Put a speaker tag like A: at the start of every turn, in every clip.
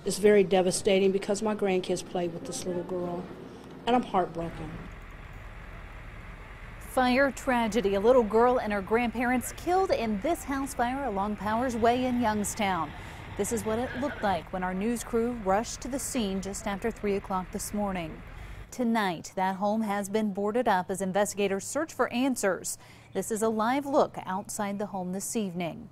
A: It's very devastating because my grandkids played with this little girl, and I'm heartbroken.
B: Fire tragedy. A little girl and her grandparents killed in this house fire along Powers Way in Youngstown. This is what it looked like when our news crew rushed to the scene just after 3 o'clock this morning. Tonight, that home has been boarded up as investigators search for answers. This is a live look outside the home this evening.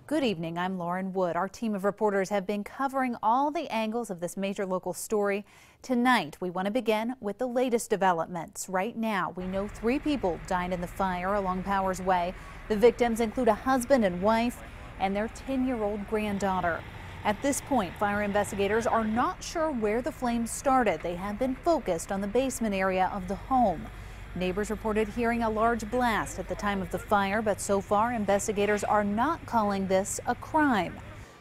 B: Good evening, I'm Lauren Wood. Our team of reporters have been covering all the angles of this major local story. Tonight, we want to begin with the latest developments. Right now, we know 3 people died in the fire along Powers Way. The victims include a husband and wife and their 10-year-old granddaughter. At this point, fire investigators are not sure where the flames started. They have been focused on the basement area of the home. Neighbors reported hearing a large blast at the time of the fire, but so far investigators are not calling this a crime.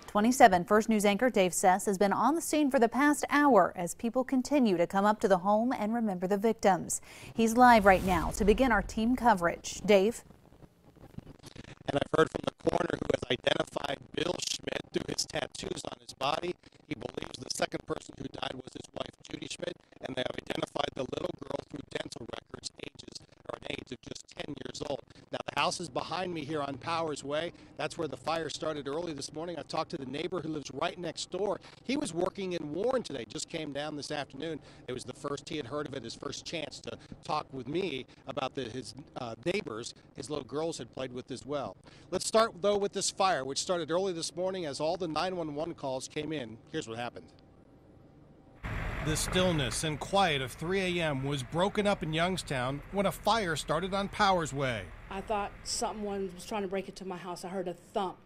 B: 27 First News anchor Dave Sess has been on the scene for the past hour as people continue to come up to the home and remember the victims. He's live right now to begin our team coverage. Dave?
C: And I've heard from the coroner who has identified Bill Schmidt through his tattoos on his body. He believes the second person who died was his wife, Judy Schmidt, and they have identified the little girl through dental records, an age of just 10 years old. Now, the house is behind me here on Powers Way. That's where the fire started early this morning. I talked to the neighbor who lives right next door. He was working in Warren today, just came down this afternoon. It was the first he had heard of it, his first chance to talk with me about his neighbors his little girls had played with as well. Let's start, though, with this fire, which started early this morning as all the 911 calls came in. Here's what happened. The stillness and quiet of 3 a.m. was broken up in Youngstown when a fire started on Powers Way.
A: I thought someone was trying to break into my house. I heard a thump,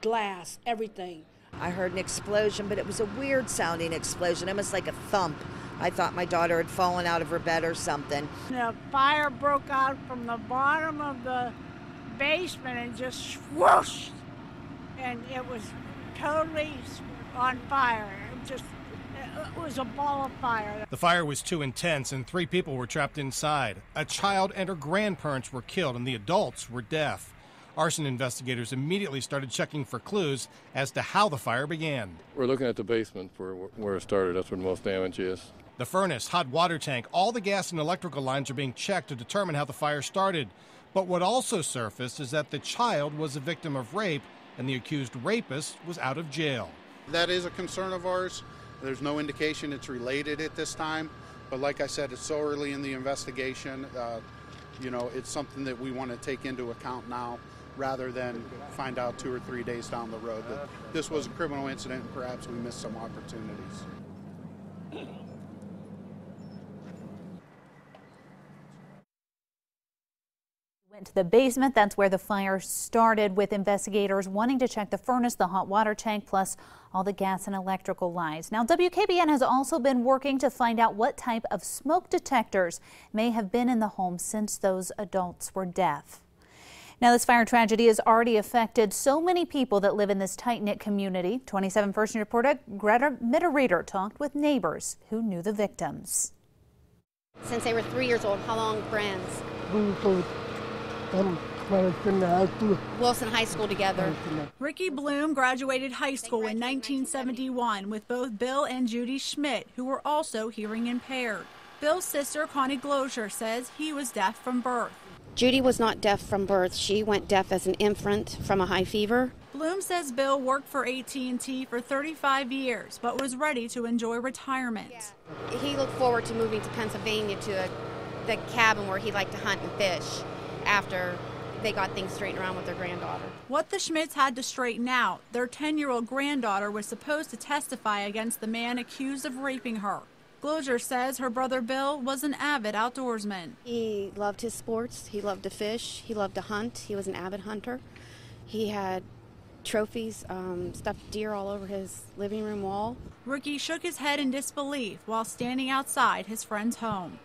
A: glass, everything.
D: I heard an explosion, but it was a weird sounding explosion, almost like a thump. I thought my daughter had fallen out of her bed or something.
E: The fire broke out from the bottom of the basement and just swoosh, and it was totally on fire. It was a ball of fire.
C: The fire was too intense and 3 people were trapped inside. A child and her grandparents were killed and the adults were deaf. Arson investigators immediately started checking for clues as to how the fire began.
F: We're looking at the basement for where it started. That's where the most damage is.
C: The furnace, hot water tank, all the gas and electrical lines are being checked to determine how the fire started. But what also surfaced is that the child was a victim of rape and the accused rapist was out of jail.
G: That is a concern of ours. There's no indication it's related at this time. But like I said, it's so early in the investigation. It's something that we want to take into account now rather than find out 2 or 3 days down the road that this was a criminal incident and perhaps we missed some opportunities.
B: Went to the basement. That's where the fire started, with investigators wanting to check the furnace, the hot water tank, plus all the gas and electrical lines. Now, WKBN has also been working to find out what type of smoke detectors may have been in the home since those adults were deaf. Now, this fire tragedy has already affected so many people that live in this tight-knit community. 27 First News reporter Greta Mitterreader talked with neighbors who knew the victims.
H: Since they were 3 years old, how long friends? Wilson High School together.
I: Ricky Bloom graduated high school in 1971 with both Bill and Judy Schmidt, who were also hearing impaired. Bill's sister, Connie Glozier, says he was deaf from birth.
H: Judy was not deaf from birth. She went deaf as an infant from a high fever.
I: Bloom says Bill worked for AT&T for 35 years, but was ready to enjoy retirement.
H: Yeah. He looked forward to moving to Pennsylvania to the cabin where he liked to hunt and fish after they got things straightened around with their granddaughter.
I: What the Schmidts had to straighten out, their 10-year-old granddaughter was supposed to testify against the man accused of raping her. Glozier says her brother Bill was an avid outdoorsman.
H: He loved his sports. He loved to fish. He loved to hunt. He was an avid hunter. He had trophies, stuffed deer all over his living room wall.
I: Ricky shook his head in disbelief while standing outside his friend's home.